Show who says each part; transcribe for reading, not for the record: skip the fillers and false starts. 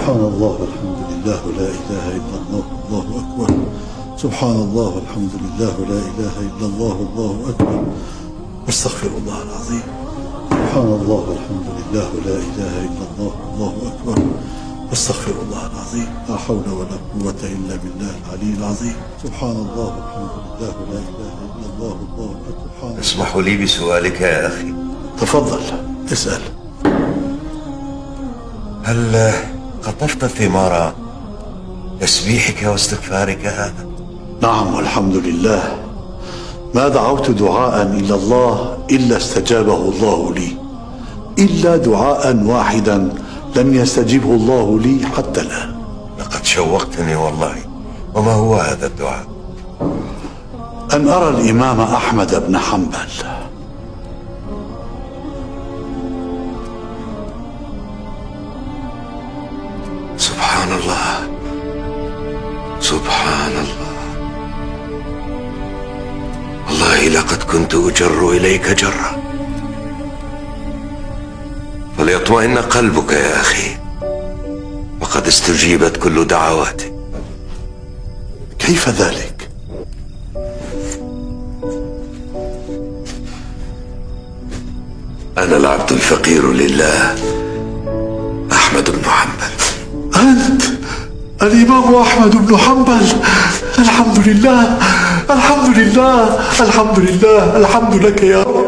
Speaker 1: سبحان الله والحمد لله ولا إله إلا الله الله أكبر. سبحان الله والحمد لله ولا إله إلا الله الله أكبر. أستغفر الله العظيم. سبحان الله والحمد لله ولا إله إلا الله الله أكبر. أستغفر الله العظيم. لا حول ولا قوة إلا بالله العلي العظيم. سبحان الله والحمد لله ولا إله إلا الله الله أكبر.
Speaker 2: اسمحوا لي بسؤالك يا أخي.
Speaker 1: تفضل اسأل.
Speaker 2: هل قطفت ثمار تسبيحك واستغفارك هذا؟
Speaker 1: نعم والحمد لله. ما دعوت دعاء إلى الله إلا استجابه الله لي، إلا دعاء واحدا لم يستجبه الله لي حتى الآن.
Speaker 2: لقد شوقتني والله. وما هو هذا الدعاء؟
Speaker 1: أن أرى الإمام أحمد بن حنبل.
Speaker 2: سبحان الله سبحان الله. والله لقد كنت أجر إليك جرا، فليطمئن قلبك يا أخي، وقد استجيبت كل دعواتك.
Speaker 1: كيف ذلك؟
Speaker 2: أنا العبد الفقير لله أحمد بن حنبل.
Speaker 1: أنت الإمام أحمد بن حنبل؟ الحمد لله الحمد لله الحمد لله، الحمد لك يا رب.